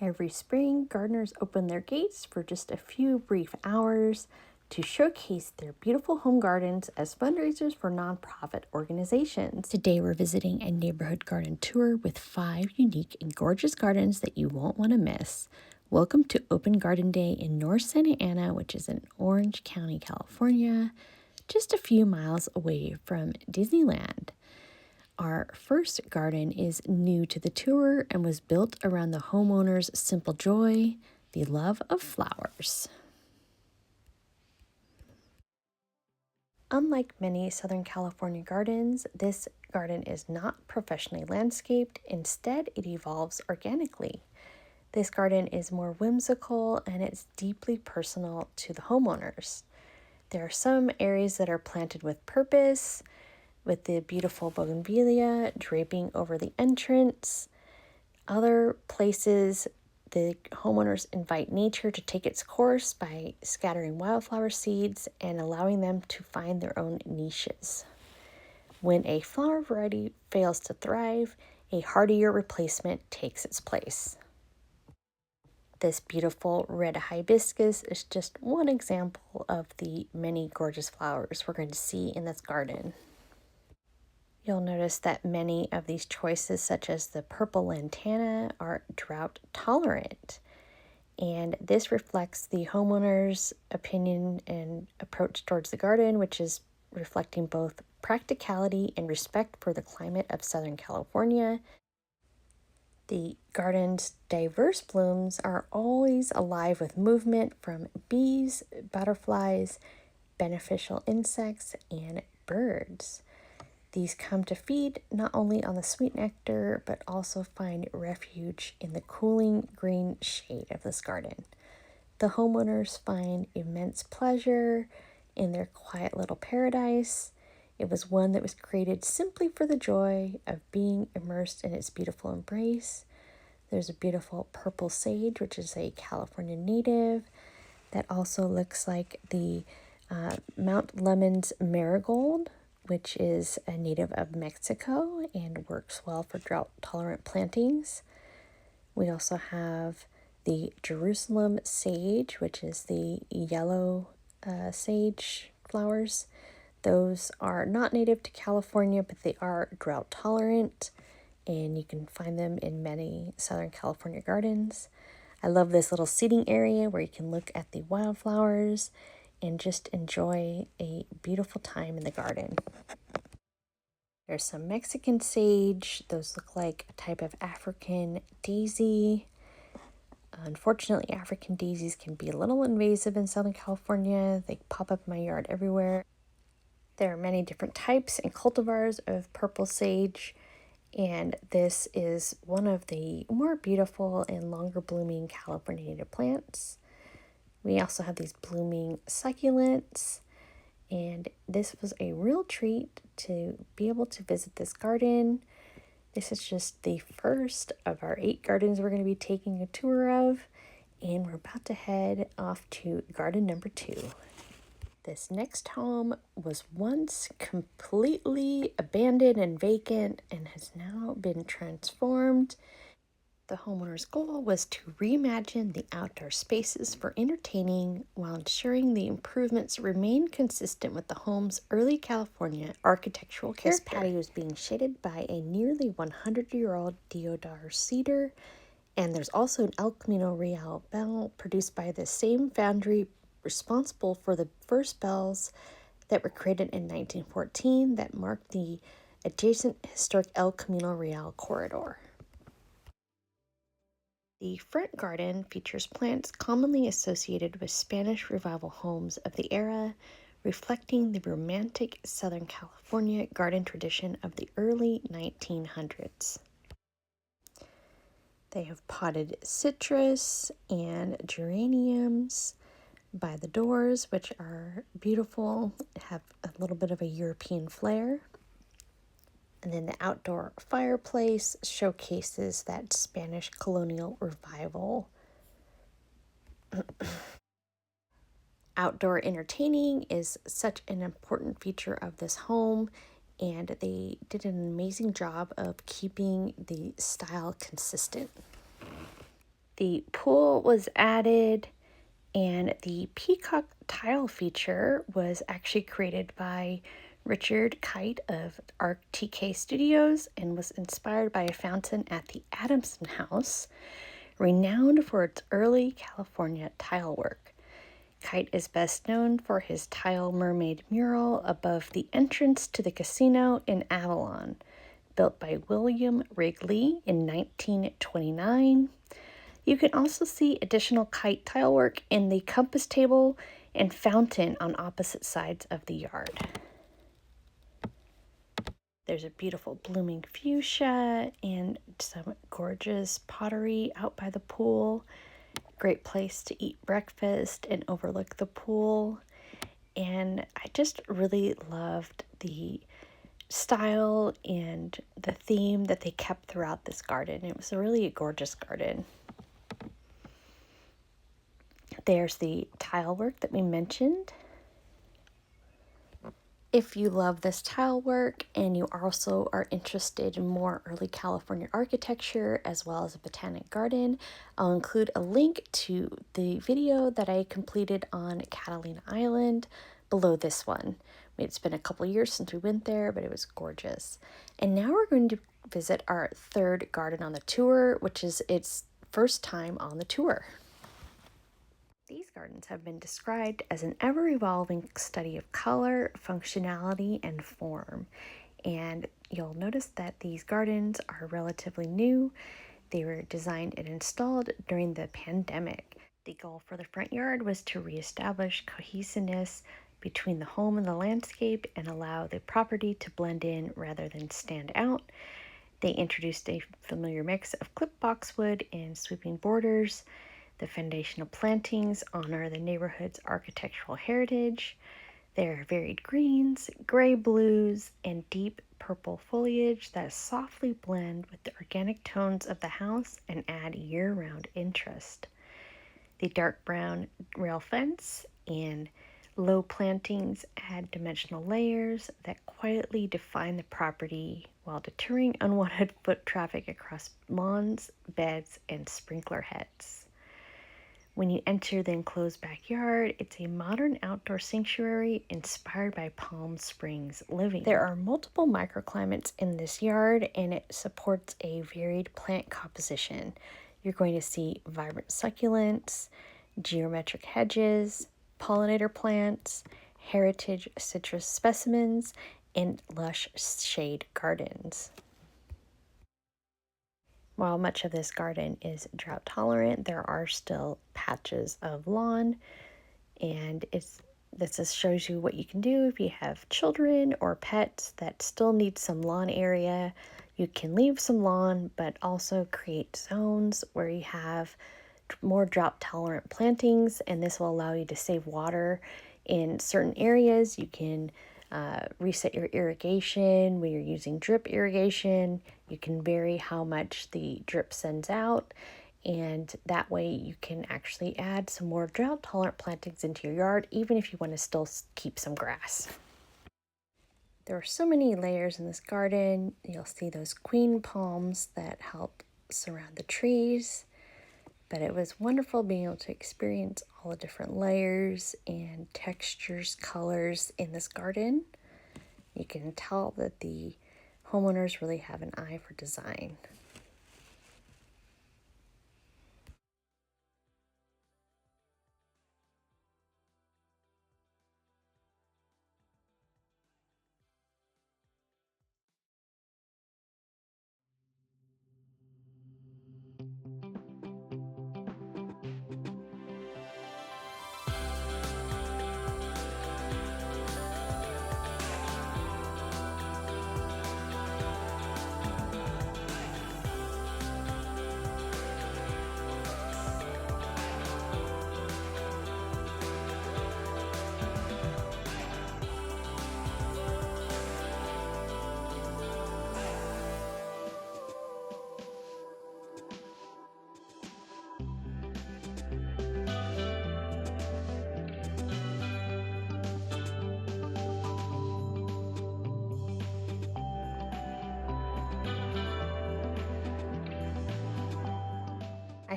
Every spring, gardeners open their gates for just a few brief hours to showcase their beautiful home gardens as fundraisers for nonprofit organizations. Today, we're visiting a neighborhood garden tour with 5 unique and gorgeous gardens that you won't want to miss. Welcome to Open Garden Day in North Santa Ana, which is in Orange County, California, just a few miles away from Disneyland. Our first garden is new to the tour and was built around the homeowner's simple joy, the love of flowers. Unlike many Southern California gardens, this garden is not professionally landscaped. Instead, it evolves organically. This garden is more whimsical and it's deeply personal to the homeowners. There are some areas that are planted with purpose, with the beautiful bougainvillea draping over the entrance. Other places, the homeowners invite nature to take its course by scattering wildflower seeds and allowing them to find their own niches. When a flower variety fails to thrive, a hardier replacement takes its place. This beautiful red hibiscus is just one example of the many gorgeous flowers we're going to see in this garden. You'll notice that many of these choices, such as the purple lantana, are drought tolerant. And this reflects the homeowner's opinion and approach towards the garden, which is reflecting both practicality and respect for the climate of Southern California. The garden's diverse blooms are always alive with movement from bees, butterflies, beneficial insects, and birds. These come to feed not only on the sweet nectar, but also find refuge in the cooling green shade of this garden. The homeowners find immense pleasure in their quiet little paradise. It was one that was created simply for the joy of being immersed in its beautiful embrace. There's a beautiful purple sage, which is a California native, that also looks like the Mount Lemon's marigold, which is a native of Mexico and works well for drought-tolerant plantings. We also have the Jerusalem sage, which is the yellow sage flowers. Those are not native to California, but they are drought-tolerant, and you can find them in many Southern California gardens. I love this little seating area where you can look at the wildflowers and just enjoy a beautiful time in the garden. There's some Mexican sage. Those look like a type of African daisy. Unfortunately, African daisies can be a little invasive in Southern California. They pop up in my yard everywhere. There are many different types and cultivars of purple sage, and this is one of the more beautiful and longer blooming California native plants. We also have these blooming succulents, and this was a real treat to be able to visit this garden. This is just the first of our 8 gardens we're going to be taking a tour of, and we're about to head off to garden number 2. This next home was once completely abandoned and vacant and has now been transformed. The homeowner's goal was to reimagine the outdoor spaces for entertaining while ensuring the improvements remain consistent with the home's early California architectural character. This patio is being shaded by a nearly 100-year-old deodar cedar, and there's also an El Camino Real bell produced by the same foundry responsible for the first bells that were created in 1914 that marked the adjacent historic El Camino Real corridor. The front garden features plants commonly associated with Spanish Revival homes of the era, reflecting the romantic Southern California garden tradition of the early 1900s. They have potted citrus and geraniums by the doors, which are beautiful, have a little bit of a European flair. And then the outdoor fireplace showcases that Spanish colonial revival. Outdoor entertaining is such an important feature of this home, and they did an amazing job of keeping the style consistent. The pool was added, and the peacock tile feature was actually created by Richard Kite of RTK Studios and was inspired by a fountain at the Adamson House, renowned for its early California tile work. Kite is best known for his tile mermaid mural above the entrance to the casino in Avalon, built by William Wrigley in 1929. You can also see additional kite tile work in the compass table and fountain on opposite sides of the yard. There's a beautiful blooming fuchsia and some gorgeous pottery out by the pool. Great place to eat breakfast and overlook the pool. And I just really loved the style and the theme that they kept throughout this garden. It was a really gorgeous garden. There's the tile work that we mentioned. If you love this tile work and you also are interested in more early California architecture as well as a botanic garden, I'll include a link to the video that I completed on Catalina Island below this one. It's been a couple years since we went there, but it was gorgeous. And now we're going to visit our third garden on the tour, which is its first time on the tour. These gardens have been described as an ever-evolving study of color, functionality, and form. And you'll notice that these gardens are relatively new. They were designed and installed during the pandemic. The goal for the front yard was to reestablish cohesiveness between the home and the landscape and allow the property to blend in rather than stand out. They introduced a familiar mix of clip boxwood and sweeping borders. The foundational plantings honor the neighborhood's architectural heritage. There are varied greens, gray blues, and deep purple foliage that softly blend with the organic tones of the house and add year-round interest. The dark brown rail fence and low plantings add dimensional layers that quietly define the property while deterring unwanted foot traffic across lawns, beds, and sprinkler heads. When you enter the enclosed backyard, it's a modern outdoor sanctuary inspired by Palm Springs living. There are multiple microclimates in this yard, and it supports a varied plant composition. You're going to see vibrant succulents, geometric hedges, pollinator plants, heritage citrus specimens, and lush shade gardens. While much of this garden is drought tolerant, there are still patches of lawn, and this just shows you what you can do if you have children or pets that still need some lawn area. You can leave some lawn, but also create zones where you have more drought tolerant plantings, and this will allow you to save water in certain areas. You can reset your irrigation when you're using drip irrigation. You can vary how much the drip sends out, and that way you can actually add some more drought tolerant plantings into your yard, even if you want to still keep some grass. There are so many layers in this garden. You'll see those queen palms that help surround the trees, but it was wonderful being able to experience all the different layers and textures, colors in this garden. You can tell that the homeowners really have an eye for design.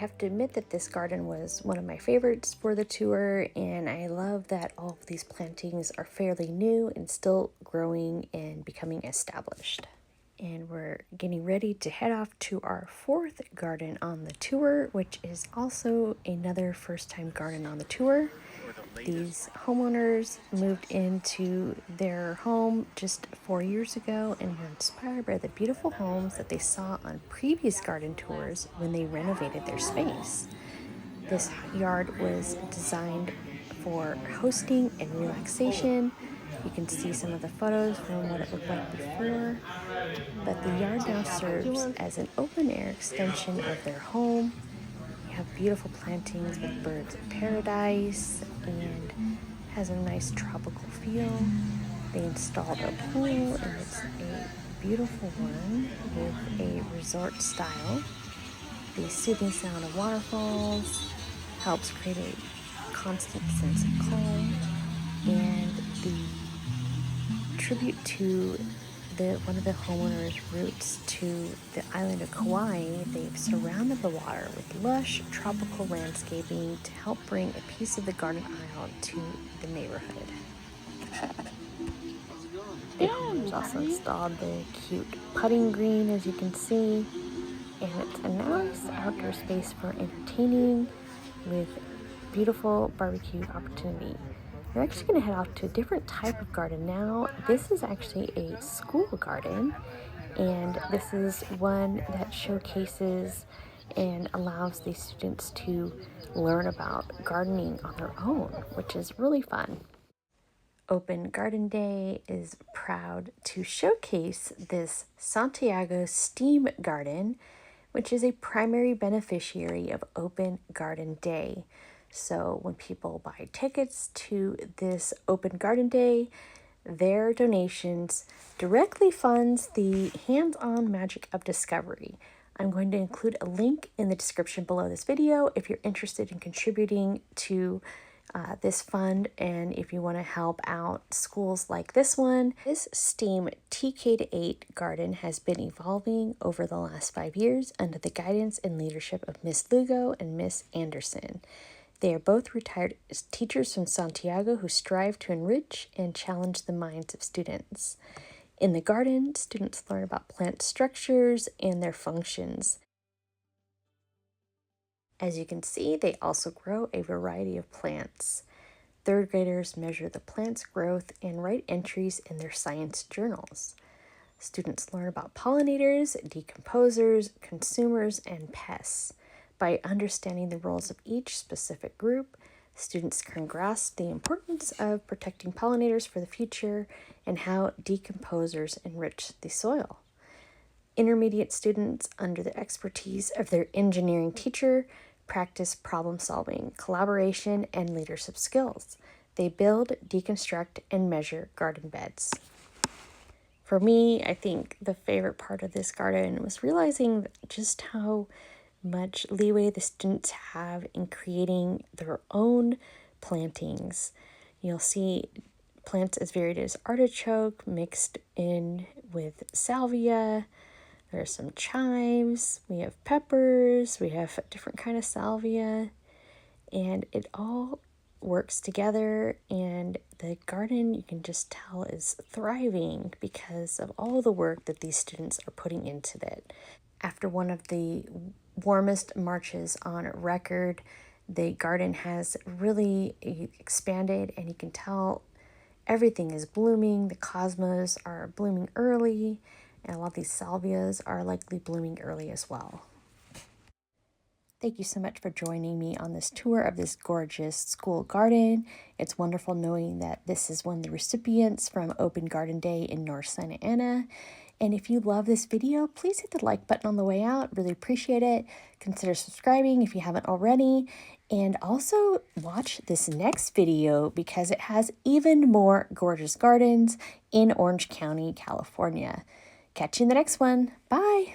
have to admit that this garden was one of my favorites for the tour, and I love that all of these plantings are fairly new and still growing and becoming established. And we're getting ready to head off to our fourth garden on the tour, which is also another first-time garden on the tour. These homeowners moved into their home just 4 years ago and were inspired by the beautiful homes that they saw on previous garden tours when they renovated their space. This yard was designed for hosting and relaxation. You can see some of the photos from what it looked like before, but the yard now serves as an open-air extension of their home. You have beautiful plantings with birds of paradise and has a nice tropical feel. They installed a pool, and it's a beautiful one with a resort style. The soothing sound of waterfalls helps create a constant sense of calm, and the tribute to one of the homeowners' roots to the island of Kauai, they've surrounded the water with lush tropical landscaping to help bring a piece of the garden aisle to the neighborhood. The homeowners also installed the cute putting green, as you can see, and it's a nice outdoor space for entertaining with beautiful barbecue opportunity. We're actually going to head off to a different type of garden now. This is actually a school garden, and this is one that showcases and allows the students to learn about gardening on their own, which is really fun. Open Garden Day is proud to showcase this Santiago Steam Garden, which is a primary beneficiary of Open Garden Day. So when people buy tickets to this Open Garden Day, their donations directly funds the hands-on magic of discovery. I'm going to include a link in the description below this video if you're interested in contributing to this fund, and if you want to help out schools like this one. This STEAM TK-8 garden has been evolving over the last 5 years under the guidance and leadership of Miss Lugo and Miss Anderson. They are both retired teachers from Santiago who strive to enrich and challenge the minds of students. In the garden, students learn about plant structures and their functions. As you can see, they also grow a variety of plants. Third graders measure the plant's growth and write entries in their science journals. Students learn about pollinators, decomposers, consumers, and pests. By understanding the roles of each specific group, students can grasp the importance of protecting pollinators for the future and how decomposers enrich the soil. Intermediate students, under the expertise of their engineering teacher, practice problem solving, collaboration, and leadership skills. They build, deconstruct, and measure garden beds. For me, I think the favorite part of this garden was realizing just how much leeway the students have in creating their own plantings. You'll see plants as varied as artichoke mixed in with salvia. There's some chives, we have peppers, we have a different kind of salvia, and it all works together, and the garden, you can just tell, is thriving because of all the work that these students are putting into it. After one of the warmest Marches on record, the garden has really expanded, and you can tell everything is blooming. The cosmos are blooming early, and a lot of these salvias are likely blooming early as well. Thank you so much for joining me on this tour of this gorgeous school garden. It's wonderful knowing that this is one of the recipients from Open Garden Day in North Santa Ana. And if you love this video, please hit the like button on the way out. Really appreciate it. Consider subscribing if you haven't already. And also watch this next video because it has even more gorgeous gardens in Orange County, California. Catch you in the next one. Bye.